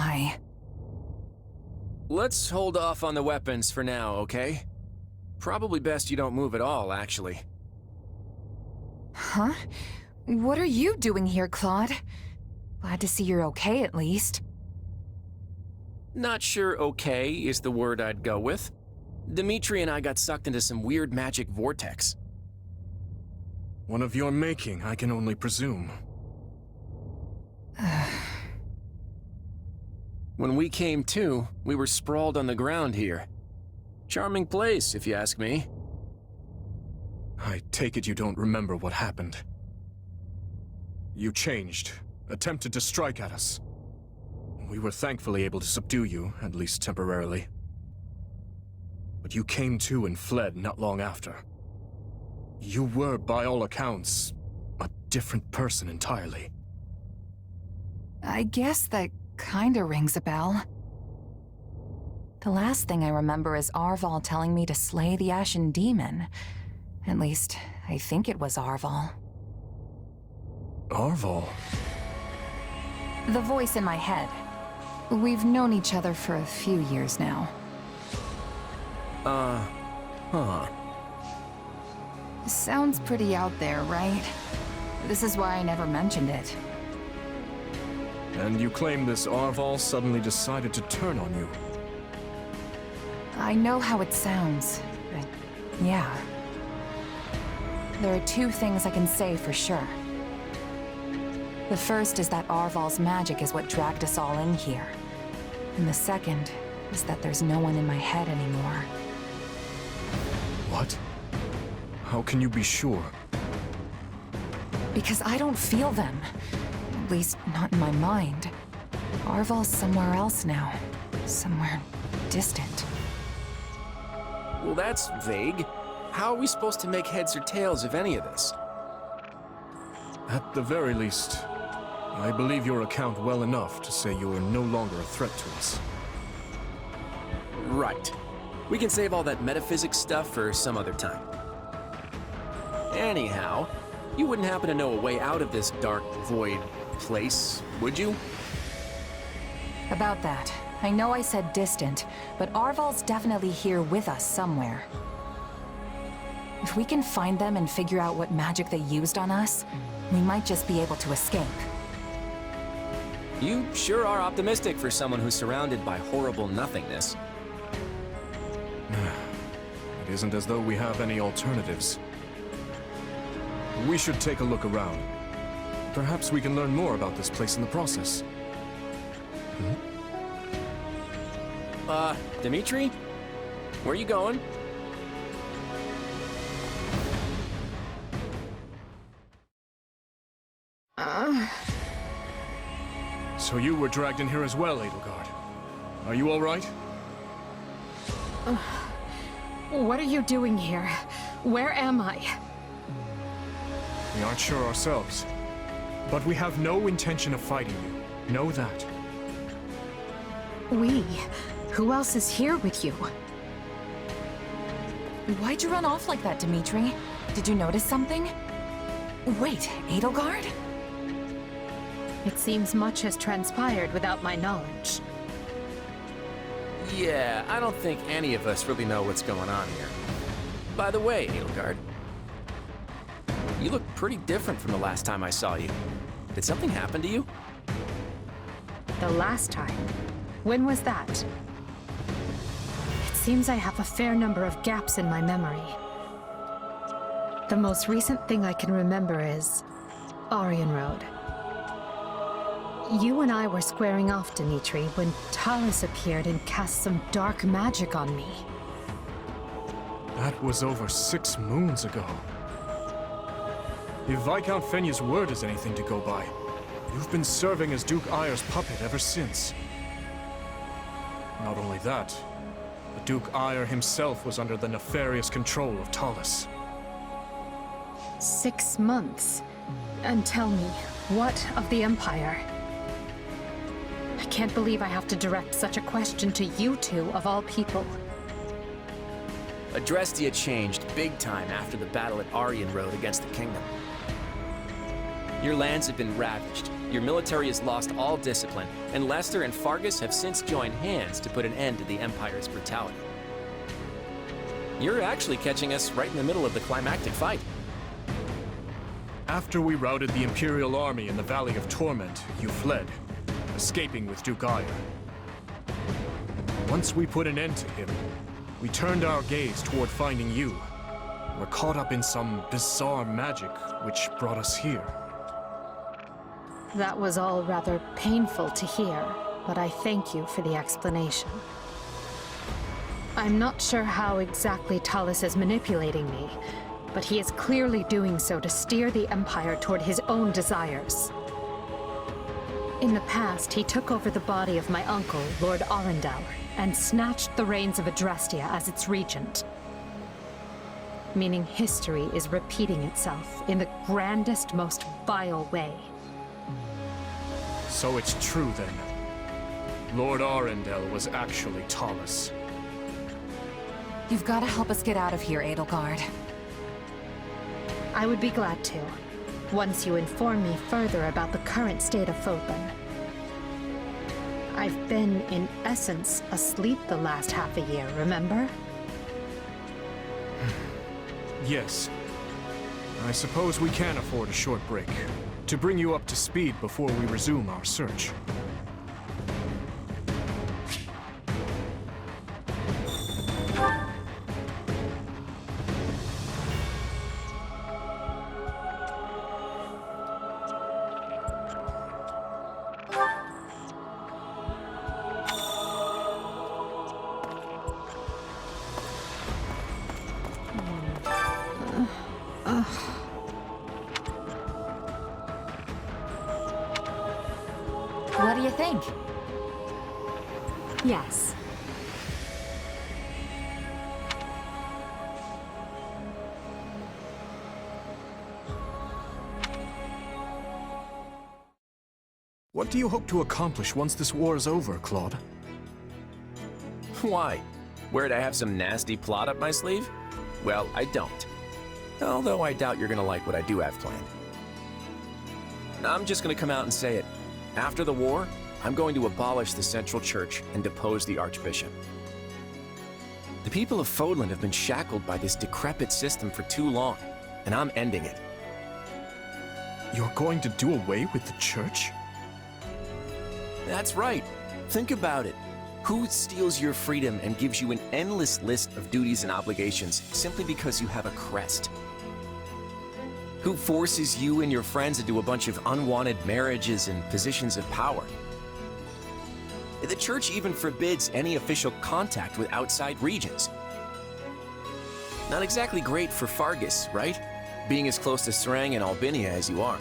my. Let's hold off on the weapons for now, okay? Probably best you don't move at all, actually. Huh? What are you doing here, Claude? Glad to see you're okay, at least. Not sure okay is the word I'd go with. Dimitri and I got sucked into some weird magic vortex. One of your making, I can only presume. When we came to, we were sprawled on the ground here. Charming place, if you ask me. I take it you don't remember what happened. You changed, attempted to strike at us. We were thankfully able to subdue you, at least temporarily. But you came to and fled not long after. You were, by all accounts, a different person entirely. I guess that kinda rings a bell. The last thing I remember is Arval telling me to slay the Ashen Demon. At least, I think it was Arval. Arval? The voice in my head. We've known each other for a few years now. Huh. Sounds pretty out there, right? This is why I never mentioned it. And you claim this Arval suddenly decided to turn on you. I know how it sounds, but yeah. There are two things I can say for sure. The first is that Arval's magic is what dragged us all in here. And the second is that there's no one in my head anymore. What? How can you be sure? Because I don't feel them. At least, not in my mind. Arval's somewhere else now. Somewhere distant. Well, that's vague. How are we supposed to make heads or tails of any of this? At the very least, I believe your account well enough to say you are no longer a threat to us. Right. We can save all that metaphysics stuff for some other time. Anyhow, you wouldn't happen to know a way out of this dark, void place, would you? About that, I know I said distant, but Arval's definitely here with us somewhere. If we can find them and figure out what magic they used on us, we might just be able to escape. You sure are optimistic for someone who's surrounded by horrible nothingness. It isn't as though we have any alternatives. We should take a look around. Perhaps we can learn more about this place in the process. Dimitri? Where are you going? So you were dragged in here as well, Edelgard. Are you all right? What are you doing here? Where am I? We aren't sure ourselves. But we have no intention of fighting you. Know that. We? Who else is here with you? Why'd you run off like that, Dimitri? Did you notice something? Wait, Edelgard? It seems much has transpired without my knowledge. Yeah, I don't think any of us really know what's going on here. By the way, Edelgard, you look pretty different from the last time I saw you. Did something happen to you? The last time? When was that? It seems I have a fair number of gaps in my memory. The most recent thing I can remember is Aryan Road. You and I were squaring off, Dimitri, when Talus appeared and cast some dark magic on me. That was over 6 moons ago. If Viscount Fenya's word is anything to go by, you've been serving as Duke Ayer's puppet ever since. Not only that, but Duke Ayer himself was under the nefarious control of Talus. 6 months? And tell me, what of the Empire? I can't believe I have to direct such a question to you two, of all people. Adrestia changed big time after the battle at Aryan Road against the Kingdom. Your lands have been ravaged, your military has lost all discipline, and Lester and Fargus have since joined hands to put an end to the Empire's brutality. You're actually catching us right in the middle of the climactic fight. After we routed the Imperial army in the Valley of Torment, you fled, escaping with Duke Ire. Once we put an end to him, we turned our gaze toward finding you. We're caught up in some bizarre magic which brought us here. That was all rather painful to hear, but I thank you for the explanation. I'm not sure how exactly Talus is manipulating me, but he is clearly doing so to steer the Empire toward his own desires. In the past, he took over the body of my uncle, Lord Arundel, and snatched the reins of Adrestia as its regent. Meaning history is repeating itself in the grandest, most vile way. So it's true then. Lord Arundel was actually Talus. You've got to help us get out of here, Edelgard. I would be glad to, once you inform me further about the current state of Fodlan. I've been, in essence, asleep the last half a year, remember? Yes. I suppose we can afford a short break, to bring you up to speed before we resume our search. What do you think? Yes. What do you hope to accomplish once this war is over, Claude? Why? Worried I have some nasty plot up my sleeve? Well, I don't. Although I doubt you're gonna like what I do have planned. I'm just gonna come out and say it. After the war, I'm going to abolish the Central Church and depose the Archbishop. The people of Fodlan have been shackled by this decrepit system for too long, and I'm ending it. You're going to do away with the Church? That's right. Think about it. Who steals your freedom and gives you an endless list of duties and obligations simply because you have a crest? Who forces you and your friends into a bunch of unwanted marriages and positions of power? The Church even forbids any official contact with outside regions. Not exactly great for Fargus, right? Being as close to Serang and Albinia as you are.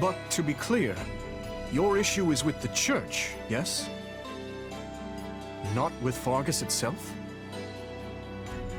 But to be clear, your issue is with the Church, yes? Not with Fargus itself?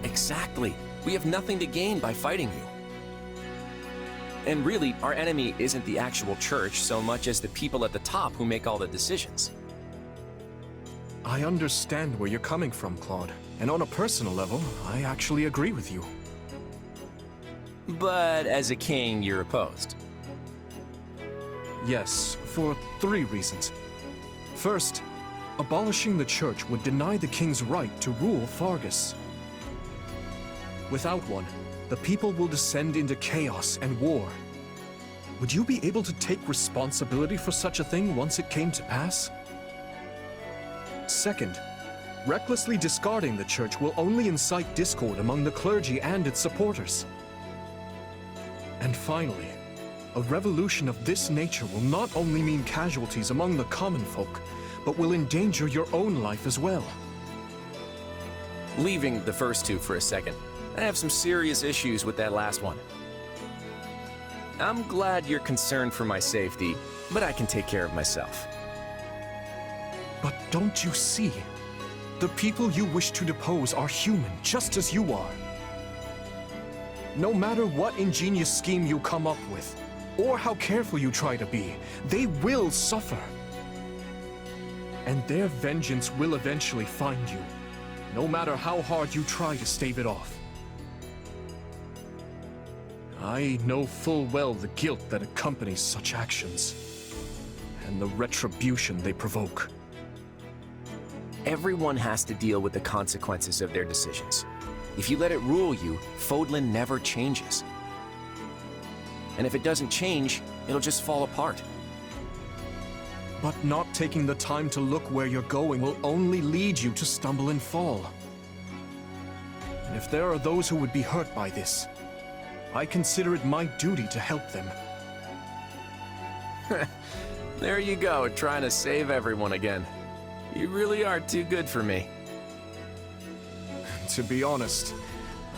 Exactly. We have nothing to gain by fighting you. And really, our enemy isn't the actual Church so much as the people at the top who make all the decisions. I understand where you're coming from, Claude. And on a personal level, I actually agree with you. But as a king, you're opposed. Yes, for 3 reasons. First, abolishing the Church would deny the king's right to rule Fargus. Without one, the people will descend into chaos and war. Would you be able to take responsibility for such a thing once it came to pass? Second, recklessly discarding the Church will only incite discord among the clergy and its supporters. And finally, a revolution of this nature will not only mean casualties among the common folk, but will endanger your own life as well. Leaving the first two for a second, I have some serious issues with that last one. I'm glad you're concerned for my safety, but I can take care of myself. But don't you see? The people you wish to depose are human, just as you are. No matter what ingenious scheme you come up with, or how careful you try to be, they will suffer. And their vengeance will eventually find you, no matter how hard you try to stave it off. I know full well the guilt that accompanies such actions, and the retribution they provoke. Everyone has to deal with the consequences of their decisions. If you let it rule you, Fodlan never changes. And if it doesn't change, it'll just fall apart. But not taking the time to look where you're going will only lead you to stumble and fall. And if there are those who would be hurt by this, I consider it my duty to help them. There you go, trying to save everyone again. You really are too good for me. To be honest,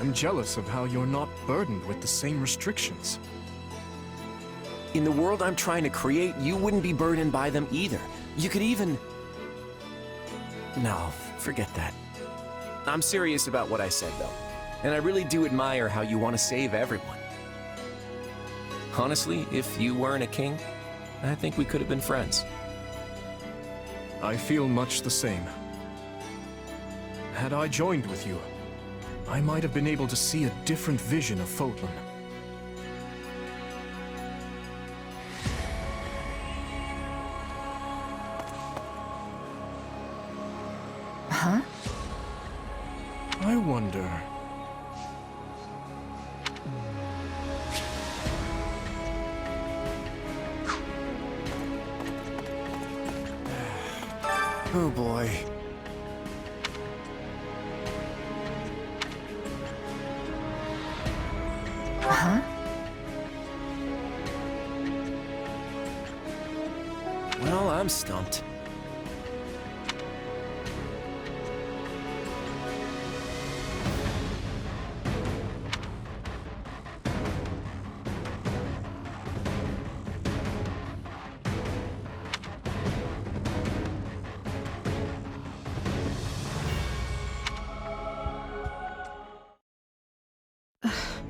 I'm jealous of how you're not burdened with the same restrictions. In the world I'm trying to create, you wouldn't be burdened by them either. You could even... No, forget that. I'm serious about what I said, though. And I really do admire how you want to save everyone. Honestly, if you weren't a king, I think we could have been friends. I feel much the same. Had I joined with you, I might have been able to see a different vision of Fodlan. Huh? I wonder... Oh boy. Huh? Well, I'm stumped.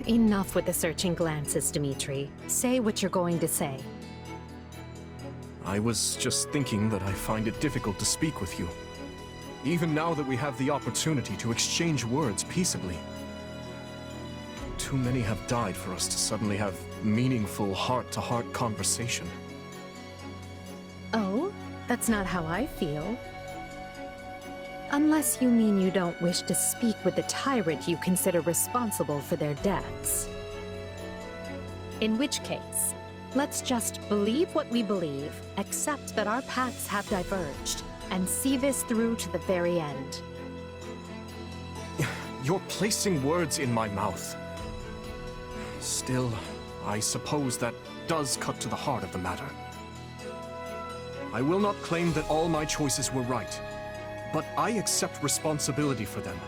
Enough with the searching glances, Dimitri. Say what you're going to say. I was just thinking that I find it difficult to speak with you. Even now that we have the opportunity to exchange words peaceably. Too many have died for us to suddenly have meaningful heart-to-heart conversation. Oh? That's not how I feel. Unless you mean you don't wish to speak with the tyrant you consider responsible for their deaths. In which case, let's just believe what we believe, accept that our paths have diverged, and see this through to the very end. You're placing words in my mouth. Still, I suppose that does cut to the heart of the matter. I will not claim that all my choices were right, but I accept responsibility for them.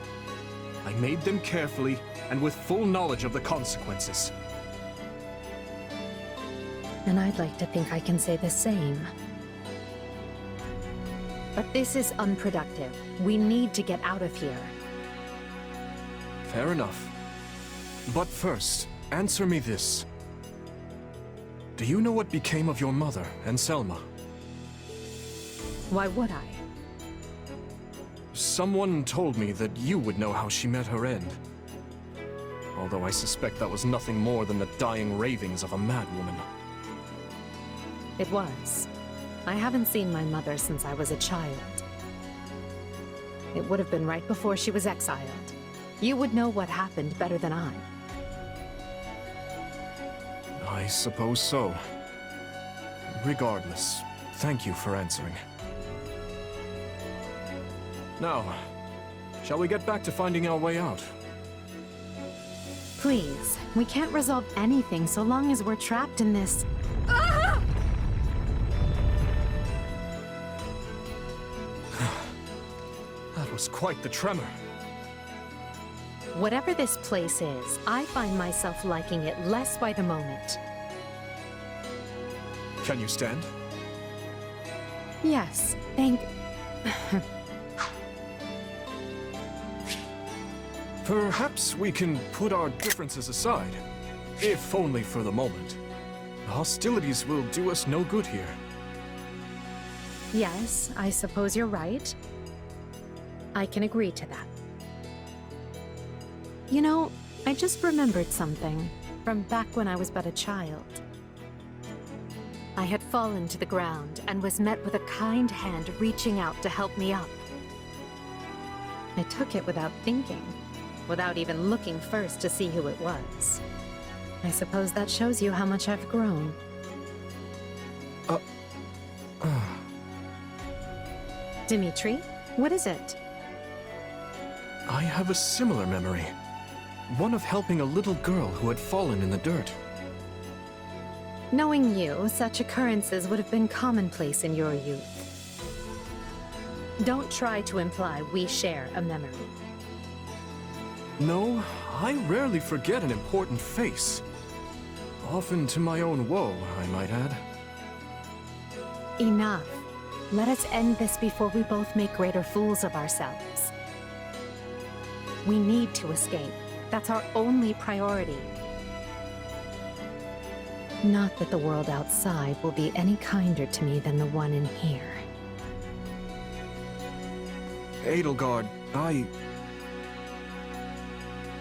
I made them carefully and with full knowledge of the consequences. And I'd like to think I can say the same. But this is unproductive. We need to get out of here. Fair enough. But first, answer me this. Do you know what became of your mother and Selma? Why would I? Someone told me that you would know how she met her end. Although I suspect that was nothing more than the dying ravings of a madwoman. It was. I haven't seen my mother since I was a child. It would have been right before she was exiled. You would know what happened better than I. I suppose so. Regardless, thank you for answering. Now, shall we get back to finding our way out? Please, we can't resolve anything so long as we're trapped in this... That was quite the tremor. Whatever this place is, I find myself liking it less by the moment. Can you stand? Yes, thank... Perhaps we can put our differences aside, if only for the moment. The hostilities will do us no good here. Yes, I suppose you're right. I can agree to that. You know, I just remembered something. from back when I was but a child. I had fallen to the ground and was met with a kind hand reaching out to help me up. I took it without thinking, without even looking first to see who it was. I suppose that shows you how much I've grown. Dimitri, what is it? I have a similar memory. One of helping a little girl who had fallen in the dirt. Knowing you, such occurrences would have been commonplace in your youth. Don't try to imply we share a memory. No, I rarely forget an important face. Often to my own woe, I might add. Enough. Let us end this before we both make greater fools of ourselves. We need to escape. That's our only priority. Not that the world outside will be any kinder to me than the one in here. Edelgard,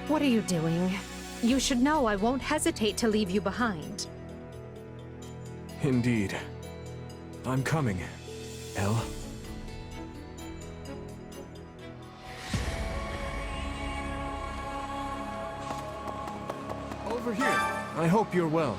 What are you doing? You should know I won't hesitate to leave you behind. Indeed. I'm coming, Elle. Over here. I hope you're well.